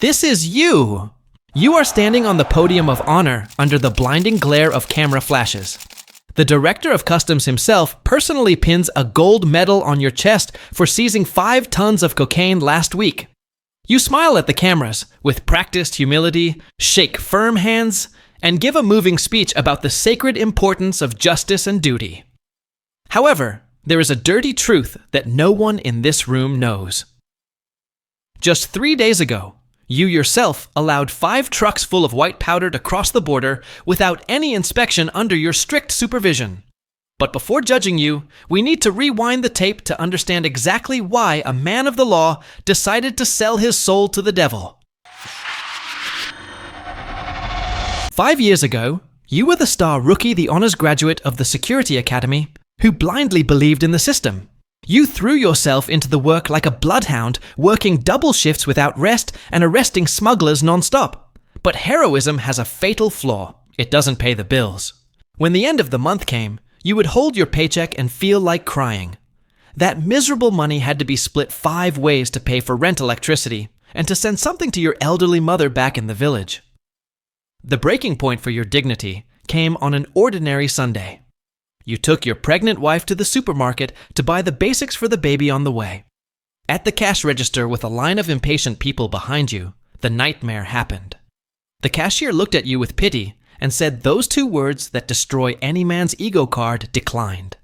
This is you! You are standing on the podium of honor under the blinding glare of camera flashes. The Director of Customs himself personally pins a gold medal on your chest for seizing 5 tons of cocaine last week. You smile at the cameras with practiced humility, shake firm hands, and give a moving speech about the sacred importance of justice and duty. However, there is a dirty truth that no one in this room knows. Just 3 days ago, you yourself allowed 5 trucks full of white powder to cross the border without any inspection under your strict supervision. But before judging you, we need to rewind the tape to understand exactly why a man of the law decided to sell his soul to the devil. 5 years ago, you were the star rookie, the honors graduate of the Security Academy, who blindly believed in the system. You threw yourself into the work like a bloodhound, working double shifts without rest and arresting smugglers non-stop. But heroism has a fatal flaw. It doesn't pay the bills. When the end of the month came, you would hold your paycheck and feel like crying. That miserable money had to be split 5 ways to pay for rent, electricity, and to send something to your elderly mother back in the village. The breaking point for your dignity came on an ordinary Sunday. You took your pregnant wife to the supermarket to buy the basics for the baby on the way. At the cash register with a line of impatient people behind you, the nightmare happened. The cashier looked at you with pity and said those 2 words that destroy any man's ego card declined.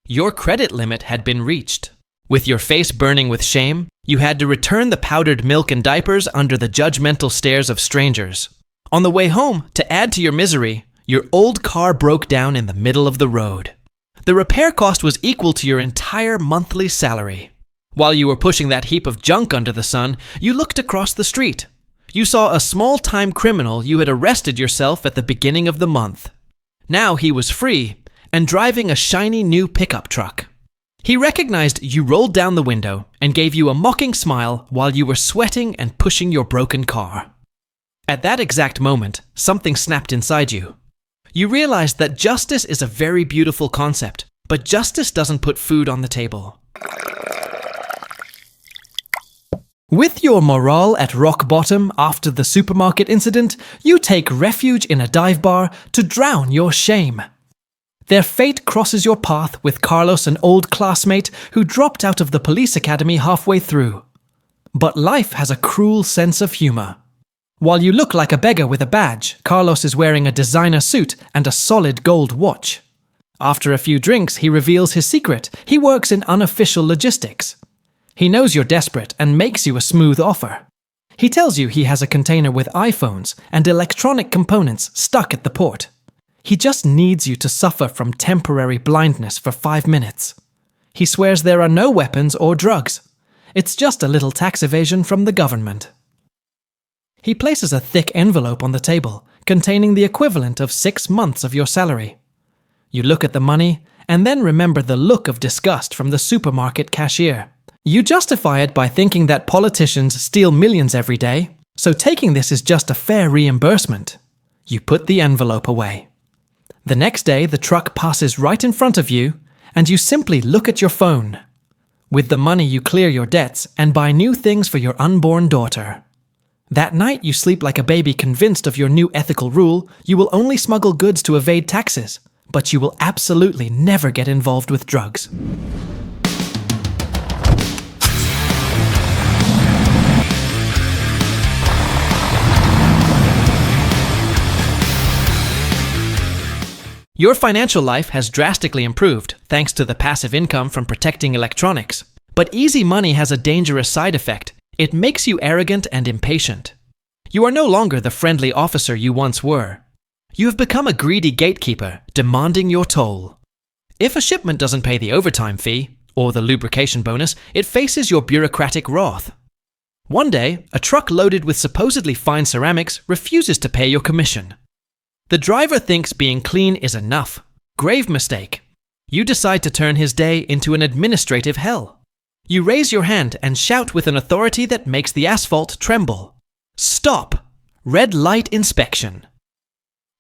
Your credit limit had been reached. With your face burning with shame, you had to return the powdered milk and diapers under the judgmental stares of strangers. On the way home, to add to your misery, your old car broke down in the middle of the road. The repair cost was equal to your entire monthly salary. While you were pushing that heap of junk under the sun, you looked across the street. You saw a small-time criminal you had arrested yourself at the beginning of the month. Now he was free and driving a shiny new pickup truck. He recognized you, rolled down the window, and gave you a mocking smile while you were sweating and pushing your broken car. At that exact moment, something snapped inside you. You realized that justice is a very beautiful concept, but justice doesn't put food on the table. With your morale at rock bottom after the supermarket incident, you take refuge in a dive bar to drown your shame. Their fate crosses your path with Carlos, an old classmate who dropped out of the police academy halfway through. But life has a cruel sense of humor. While you look like a beggar with a badge, Carlos is wearing a designer suit and a solid gold watch. After a few drinks, he reveals his secret. He works in unofficial logistics. He knows you're desperate and makes you a smooth offer. He tells you he has a container with iPhones and electronic components stuck at the port. He just needs you to suffer from temporary blindness for 5 minutes. He swears there are no weapons or drugs. It's just a little tax evasion from the government. He places a thick envelope on the table, containing the equivalent of 6 months of your salary. You look at the money, and then remember the look of disgust from the supermarket cashier. You justify it by thinking that politicians steal millions every day, so taking this is just a fair reimbursement. You put the envelope away. The next day, the truck passes right in front of you, and you simply look at your phone. With the money, you clear your debts and buy new things for your unborn daughter. That night, you sleep like a baby, convinced of your new ethical rule. You will only smuggle goods to evade taxes, but you will absolutely never get involved with drugs. Your financial life has drastically improved thanks to the passive income from protecting electronics. But easy money has a dangerous side effect. It makes you arrogant and impatient. You are no longer the friendly officer you once were. You have become a greedy gatekeeper, demanding your toll. If a shipment doesn't pay the overtime fee, or the lubrication bonus, it faces your bureaucratic wrath. One day, a truck loaded with supposedly fine ceramics refuses to pay your commission. The driver thinks being clean is enough. Grave mistake. You decide to turn his day into an administrative hell. You raise your hand and shout with an authority that makes the asphalt tremble. Stop! Red light inspection.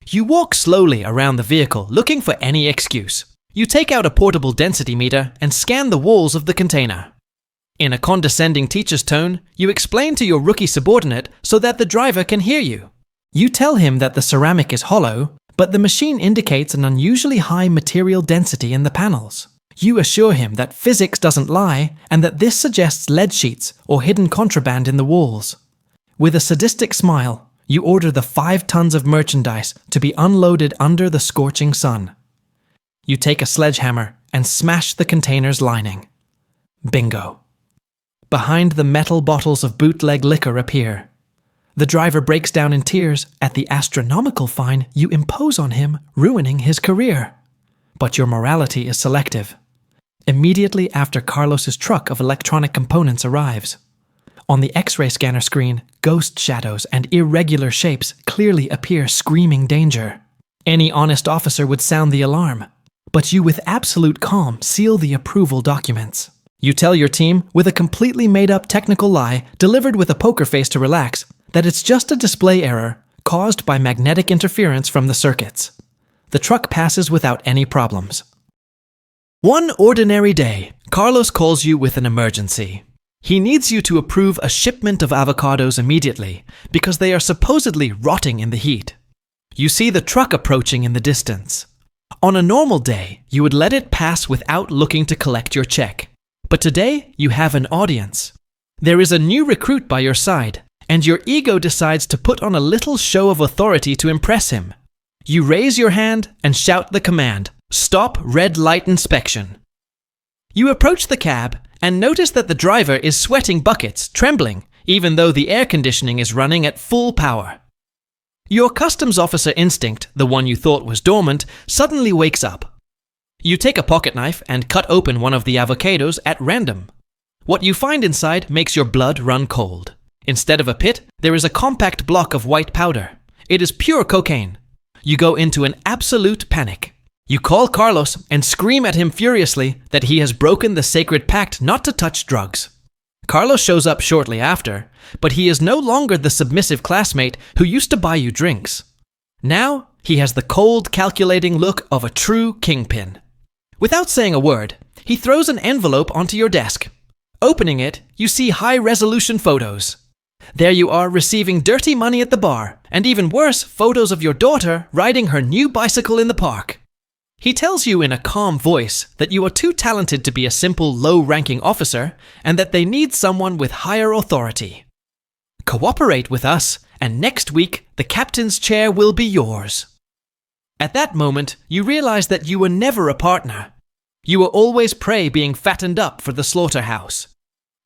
You walk slowly around the vehicle looking for any excuse. You take out a portable density meter and scan the walls of the container. In a condescending teacher's tone, you explain to your rookie subordinate so that the driver can hear you. You tell him that the ceramic is hollow, but the machine indicates an unusually high material density in the panels. You assure him that physics doesn't lie and that this suggests lead sheets or hidden contraband in the walls. With a sadistic smile, you order the 5 tons of merchandise to be unloaded under the scorching sun. You take a sledgehammer and smash the container's lining. Bingo. Behind the metal bottles of bootleg liquor appear. The driver breaks down in tears at the astronomical fine you impose on him, ruining his career. But your morality is selective. Immediately after Carlos's truck of electronic components arrives. On the X-ray scanner screen, ghost shadows and irregular shapes clearly appear screaming danger. Any honest officer would sound the alarm, but you with absolute calm seal the approval documents. You tell your team, with a completely made-up technical lie delivered with a poker face to relax, that it's just a display error caused by magnetic interference from the circuits. The truck passes without any problems. One ordinary day, Carlos calls you with an emergency. He needs you to approve a shipment of avocados immediately because they are supposedly rotting in the heat. You see the truck approaching in the distance. On a normal day, you would let it pass without looking to collect your check. But today, you have an audience. There is a new recruit by your side, and your ego decides to put on a little show of authority to impress him. You raise your hand and shout the command, "Stop red light inspection." You approach the cab and notice that the driver is sweating buckets, trembling, even though the air conditioning is running at full power. Your customs officer instinct, the one you thought was dormant, suddenly wakes up. You take a pocket knife and cut open one of the avocados at random. What you find inside makes your blood run cold. Instead of a pit, there is a compact block of white powder. It is pure cocaine. You go into an absolute panic. You call Carlos and scream at him furiously that he has broken the sacred pact not to touch drugs. Carlos shows up shortly after, but he is no longer the submissive classmate who used to buy you drinks. Now, he has the cold, calculating look of a true kingpin. Without saying a word, he throws an envelope onto your desk. Opening it, you see high-resolution photos. There you are receiving dirty money at the bar, and even worse, photos of your daughter riding her new bicycle in the park. He tells you in a calm voice that you are too talented to be a simple low-ranking officer, and that they need someone with higher authority. Cooperate with us, and next week, the captain's chair will be yours. At that moment, you realize that you were never a partner. You were always prey being fattened up for the slaughterhouse.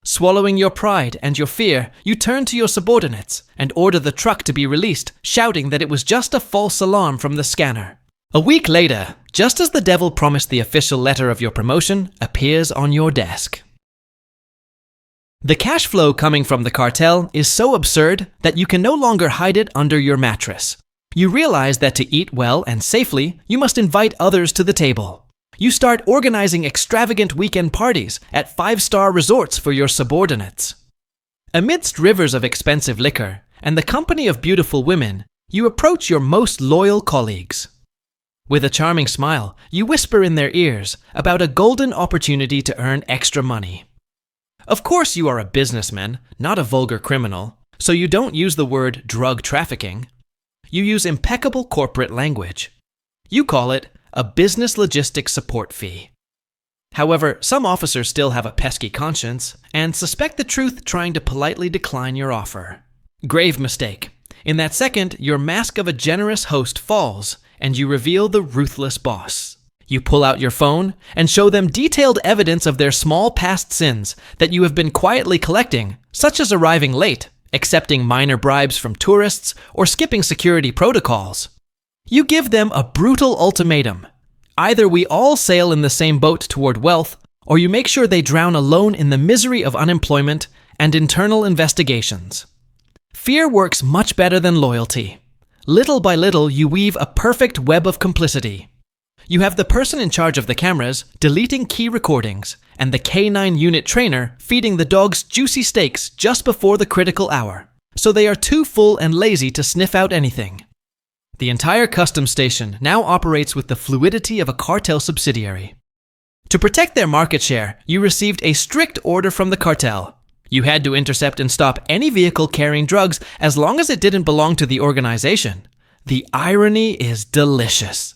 Swallowing your pride and your fear, you turn to your subordinates and order the truck to be released, shouting that it was just a false alarm from the scanner. A week later, just as the devil promised, the official letter of your promotion appears on your desk. The cash flow coming from the cartel is so absurd that you can no longer hide it under your mattress. You realize that to eat well and safely, you must invite others to the table. You start organizing extravagant weekend parties at 5-star resorts for your subordinates. Amidst rivers of expensive liquor and the company of beautiful women, you approach your most loyal colleagues. With a charming smile, you whisper in their ears about a golden opportunity to earn extra money. Of course you are a businessman, not a vulgar criminal, so you don't use the word drug trafficking. You use impeccable corporate language. You call it a business logistics support fee. However, some officers still have a pesky conscience and suspect the truth, trying to politely decline your offer. Grave mistake. In that second, your mask of a generous host falls, and you reveal the ruthless boss. You pull out your phone and show them detailed evidence of their small past sins that you have been quietly collecting, such as arriving late, accepting minor bribes from tourists, or skipping security protocols. You give them a brutal ultimatum. Either we all sail in the same boat toward wealth, or you make sure they drown alone in the misery of unemployment and internal investigations. Fear works much better than loyalty. Little by little, you weave a perfect web of complicity. You have the person in charge of the cameras deleting key recordings, and the K9 unit trainer feeding the dogs juicy steaks just before the critical hour, so they are too full and lazy to sniff out anything. The entire customs station now operates with the fluidity of a cartel subsidiary. To protect their market share, you received a strict order from the cartel. You had to intercept and stop any vehicle carrying drugs as long as it didn't belong to the organization. The irony is delicious.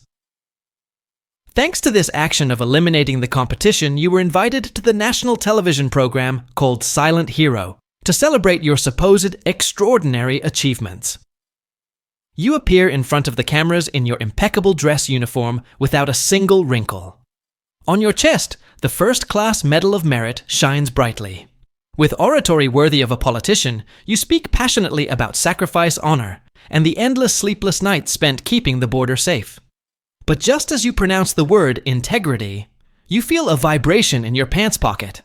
Thanks to this action of eliminating the competition, you were invited to the national television program called Silent Hero to celebrate your supposed extraordinary achievements. You appear in front of the cameras in your impeccable dress uniform without a single wrinkle. On your chest, the first-class Medal of Merit shines brightly. With oratory worthy of a politician, you speak passionately about sacrifice, honor, and the endless sleepless nights spent keeping the border safe. But just as you pronounce the word integrity, you feel a vibration in your pants pocket.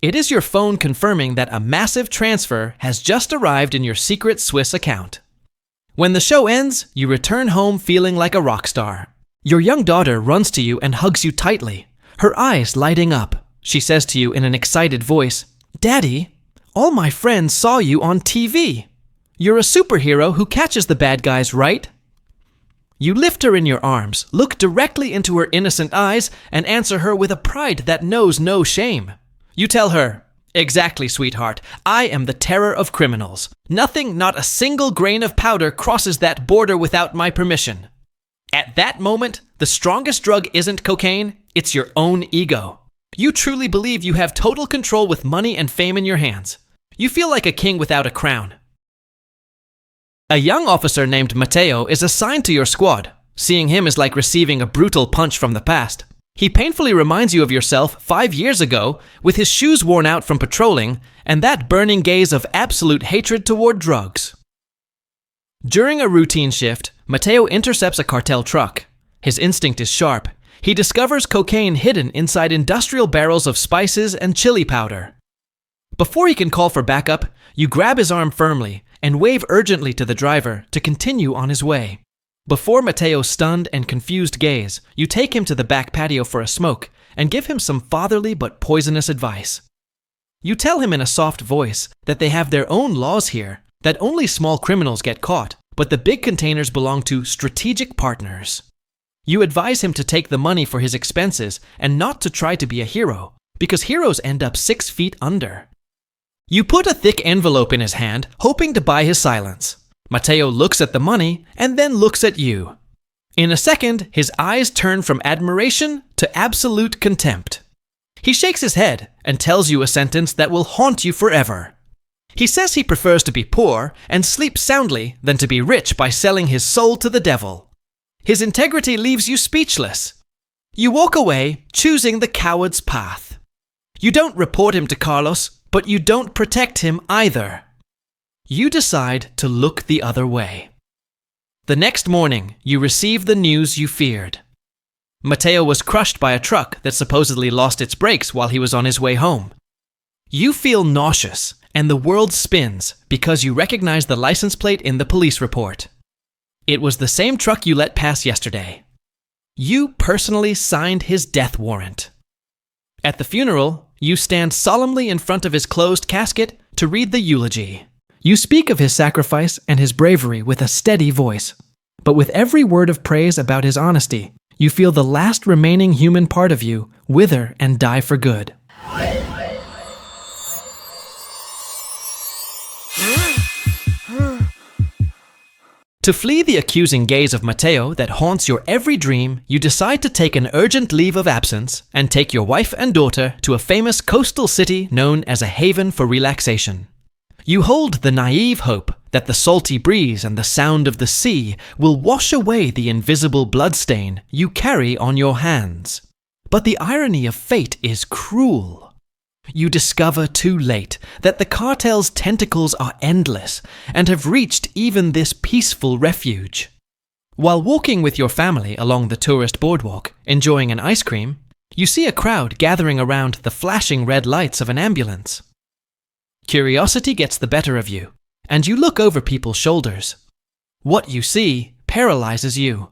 It is your phone confirming that a massive transfer has just arrived in your secret Swiss account. When the show ends, you return home feeling like a rock star. Your young daughter runs to you and hugs you tightly, her eyes lighting up. She says to you in an excited voice, "Daddy, all my friends saw you on TV. You're a superhero who catches the bad guys, right?" You lift her in your arms, look directly into her innocent eyes, and answer her with a pride that knows no shame. You tell her, "Exactly, sweetheart. I am the terror of criminals. Nothing, not a single grain of powder crosses that border without my permission." At that moment, the strongest drug isn't cocaine, it's your own ego. You truly believe you have total control with money and fame in your hands. You feel like a king without a crown. A young officer named Matteo is assigned to your squad. Seeing him is like receiving a brutal punch from the past. He painfully reminds you of yourself 5 years ago, with his shoes worn out from patrolling, and that burning gaze of absolute hatred toward drugs. During a routine shift, Matteo intercepts a cartel truck. His instinct is sharp. He discovers cocaine hidden inside industrial barrels of spices and chili powder. Before he can call for backup, you grab his arm firmly and wave urgently to the driver to continue on his way. Before Matteo's stunned and confused gaze, you take him to the back patio for a smoke and give him some fatherly but poisonous advice. You tell him in a soft voice that they have their own laws here, that only small criminals get caught, but the big containers belong to strategic partners. You advise him to take the money for his expenses and not to try to be a hero, because heroes end up 6 feet under. You put a thick envelope in his hand, hoping to buy his silence. Matteo looks at the money and then looks at you. In a second, his eyes turn from admiration to absolute contempt. He shakes his head and tells you a sentence that will haunt you forever. He says he prefers to be poor and sleep soundly than to be rich by selling his soul to the devil. His integrity leaves you speechless. You walk away, choosing the coward's path. You don't report him to Carlos, but you don't protect him either. You decide to look the other way. The next morning, you receive the news you feared. Matteo was crushed by a truck that supposedly lost its brakes while he was on his way home. You feel nauseous, and the world spins because you recognize the license plate in the police report. It was the same truck you let pass yesterday. You personally signed his death warrant. At the funeral, you stand solemnly in front of his closed casket to read the eulogy. You speak of his sacrifice and his bravery with a steady voice, but with every word of praise about his honesty, you feel the last remaining human part of you wither and die for good. To flee the accusing gaze of Matteo that haunts your every dream, you decide to take an urgent leave of absence and take your wife and daughter to a famous coastal city known as a haven for relaxation. You hold the naive hope that the salty breeze and the sound of the sea will wash away the invisible bloodstain you carry on your hands. But the irony of fate is cruel. You discover too late that the cartel's tentacles are endless and have reached even this peaceful refuge. While walking with your family along the tourist boardwalk, enjoying an ice cream, you see a crowd gathering around the flashing red lights of an ambulance. Curiosity gets the better of you, and you look over people's shoulders. What you see paralyzes you.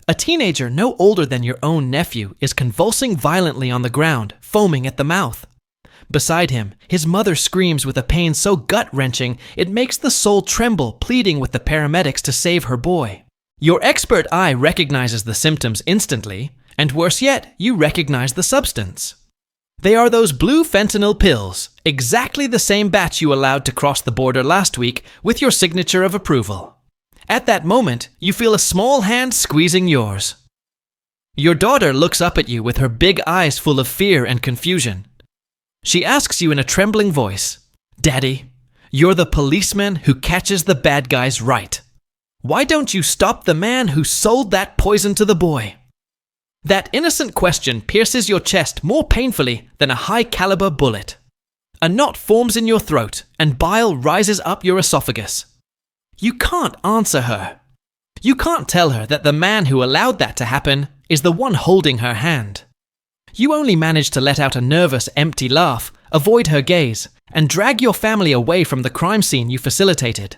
A teenager no older than your own nephew is convulsing violently on the ground, foaming at the mouth. Beside him, his mother screams with a pain so gut-wrenching it makes the soul tremble, pleading with the paramedics to save her boy. Your expert eye recognizes the symptoms instantly, And worse yet, you recognize the substance. They are those blue fentanyl pills, exactly the same batch you allowed to cross the border last week with your signature of approval. At that moment, you feel a small hand squeezing yours. Your daughter looks up at you with her big eyes full of fear and confusion. She asks you in a trembling voice, "Daddy, you're the policeman who catches the bad guys right. Why don't you stop the man who sold that poison to the boy?" That innocent question pierces your chest more painfully than a high-caliber bullet. A knot forms in your throat and bile rises up your esophagus. You can't answer her. You can't tell her that the man who allowed that to happen is the one holding her hand. You only manage to let out a nervous, empty laugh, avoid her gaze, and drag your family away from the crime scene you facilitated.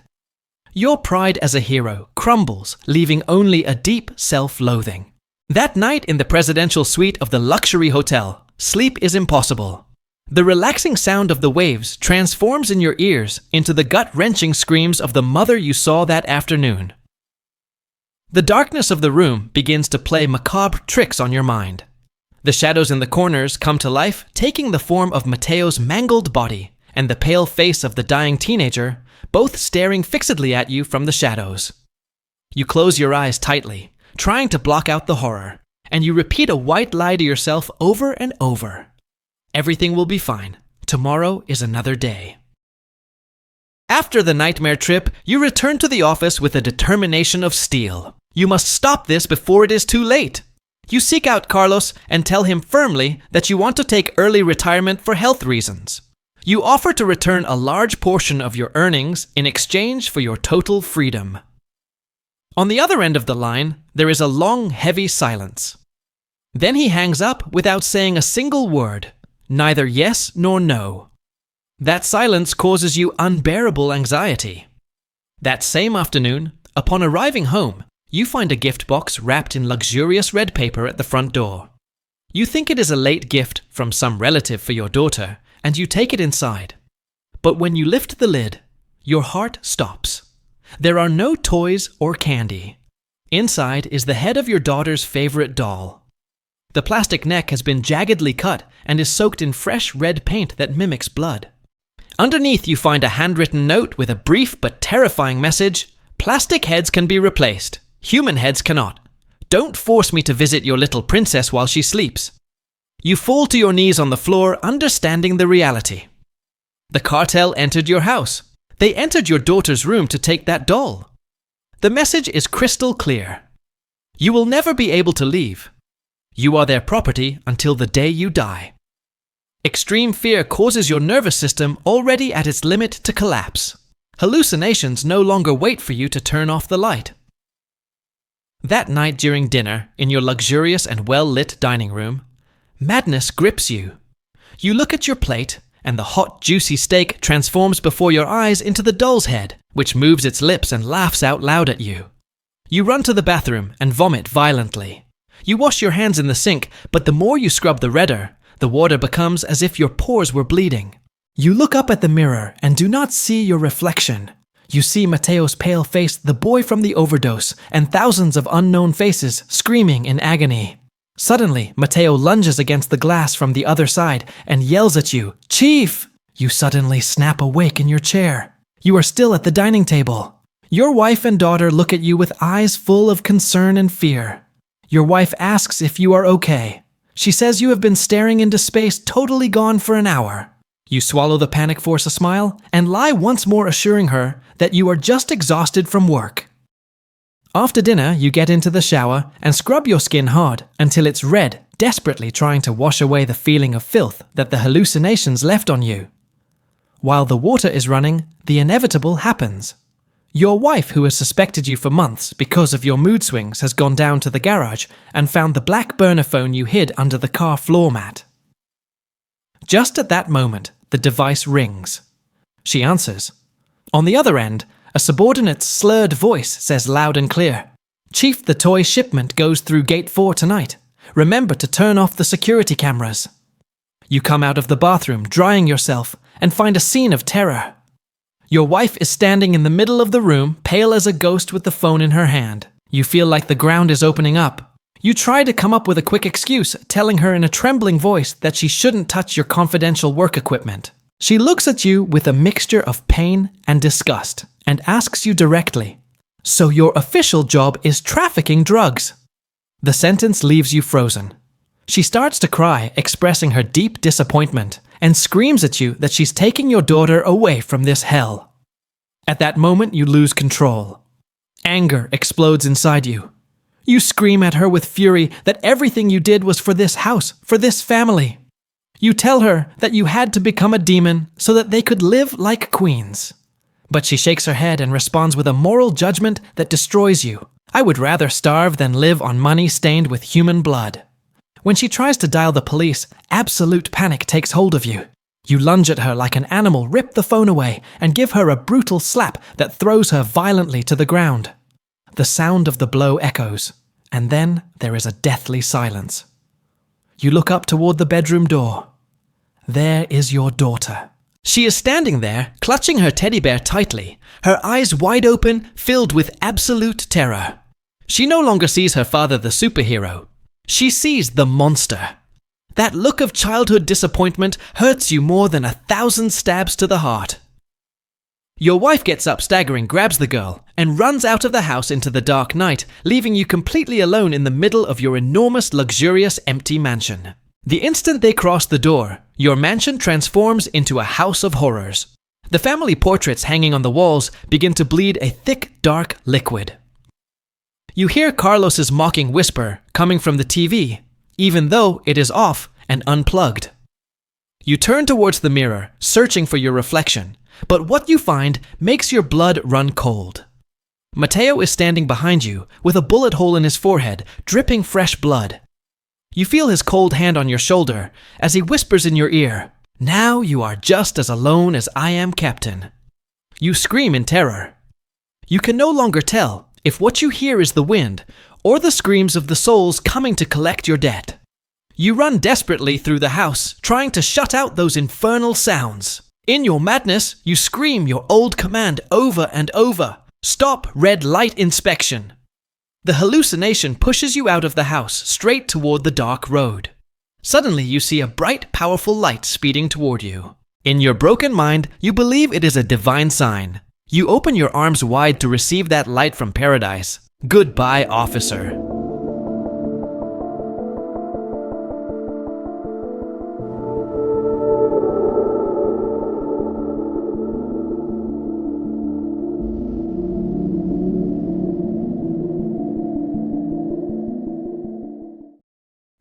Your pride as a hero crumbles, leaving only a deep self-loathing. That night in the presidential suite of the luxury hotel, sleep is impossible. The relaxing sound of the waves transforms in your ears into the gut-wrenching screams of the mother you saw that afternoon. The darkness of the room begins to play macabre tricks on your mind. The shadows in the corners come to life, taking the form of Mateo's mangled body and the pale face of the dying teenager, both staring fixedly at you from the shadows. You close your eyes tightly, trying to block out the horror, and you repeat a white lie to yourself over and over. Everything will be fine. Tomorrow is another day. After the nightmare trip, you return to the office with a determination of steel. You must stop this before it is too late. You seek out Carlos and tell him firmly that you want to take early retirement for health reasons. You offer to return a large portion of your earnings in exchange for your total freedom. On the other end of the line, there is a long, heavy silence. Then he hangs up without saying a single word, neither yes nor no. That silence causes you unbearable anxiety. That same afternoon, upon arriving home, you find a gift box wrapped in luxurious red paper at the front door. You think it is a late gift from some relative for your daughter, and you take it inside. But when you lift the lid, your heart stops. There are no toys or candy. Inside is the head of your daughter's favorite doll. The plastic neck has been jaggedly cut and is soaked in fresh red paint that mimics blood. Underneath you find a handwritten note with a brief but terrifying message: "Plastic heads can be replaced. Human heads cannot. Don't force me to visit your little princess while she sleeps." You fall to your knees on the floor, understanding the reality. The cartel entered your house. They entered your daughter's room to take that doll. The message is crystal clear. You will never be able to leave. You are their property until the day you die. Extreme fear causes your nervous system already at its limit to collapse. Hallucinations no longer wait for you to turn off the light. That night during dinner, in your luxurious and well-lit dining room, madness grips you. You look at your plate, and the hot, juicy steak transforms before your eyes into the doll's head, which moves its lips and laughs out loud at you. You run to the bathroom and vomit violently. You wash your hands in the sink, but the more you scrub the redder, the water becomes as if your pores were bleeding. You look up at the mirror and do not see your reflection. You see Mateo's pale face, the boy from the overdose, and thousands of unknown faces screaming in agony. Suddenly, Mateo lunges against the glass from the other side and yells at you, "Chief!" You suddenly snap awake in your chair. You are still at the dining table. Your wife and daughter look at you with eyes full of concern and fear. Your wife asks if you are okay. She says you have been staring into space, totally gone for an hour. You swallow the panic, force a smile, and lie once more, assuring her that you are just exhausted from work. After dinner, you get into the shower and scrub your skin hard until it's red, desperately trying to wash away the feeling of filth that the hallucinations left on you. While the water is running, the inevitable happens. Your wife, who has suspected you for months because of your mood swings, has gone down to the garage and found the black burner phone you hid under the car floor mat. Just at that moment, the device rings. She answers. On the other end, a subordinate's slurred voice says loud and clear, "Chief, the toy shipment goes through Gate 4 tonight. Remember to turn off the security cameras." You come out of the bathroom, drying yourself, and find a scene of terror. Your wife is standing in the middle of the room, pale as a ghost with the phone in her hand. You feel like the ground is opening up. You try to come up with a quick excuse, telling her in a trembling voice that she shouldn't touch your confidential work equipment. She looks at you with a mixture of pain and disgust and asks you directly, "So your official job is trafficking drugs?" The sentence leaves you frozen. She starts to cry, expressing her deep disappointment, and screams at you that she's taking your daughter away from this hell. At that moment, you lose control. Anger explodes inside you. You scream at her with fury that everything you did was for this house, for this family. You tell her that you had to become a demon so that they could live like queens. But she shakes her head and responds with a moral judgment that destroys you. "I would rather starve than live on money stained with human blood." When she tries to dial the police, absolute panic takes hold of you. You lunge at her like an animal, rip the phone away, and give her a brutal slap that throws her violently to the ground. The sound of the blow echoes, and then there is a deathly silence. You look up toward the bedroom door. There is your daughter. She is standing there, clutching her teddy bear tightly, her eyes wide open, filled with absolute terror. She no longer sees her father the superhero. She sees the monster. That look of childhood disappointment hurts you more than 1,000 stabs to the heart. Your wife gets up staggering, grabs the girl, and runs out of the house into the dark night, leaving you completely alone in the middle of your enormous, luxurious, empty mansion. The instant they cross the door, your mansion transforms into a house of horrors. The family portraits hanging on the walls begin to bleed a thick, dark liquid. You hear Carlos's mocking whisper coming from the TV, even though it is off and unplugged. You turn towards the mirror, searching for your reflection, but what you find makes your blood run cold. Mateo is standing behind you with a bullet hole in his forehead, dripping fresh blood. You feel his cold hand on your shoulder as he whispers in your ear, "Now you are just as alone as I am, Captain." You scream in terror. You can no longer tell if what you hear is the wind or the screams of the souls coming to collect your debt. You run desperately through the house, trying to shut out those infernal sounds. In your madness, you scream your old command over and over, "Stop red light inspection." The hallucination pushes you out of the house, straight toward the dark road. Suddenly, you see a bright, powerful light speeding toward you. In your broken mind, you believe it is a divine sign. You open your arms wide to receive that light from paradise. Goodbye, officer.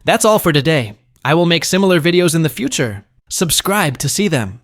That's all for today. I will make similar videos in the future. Subscribe to see them.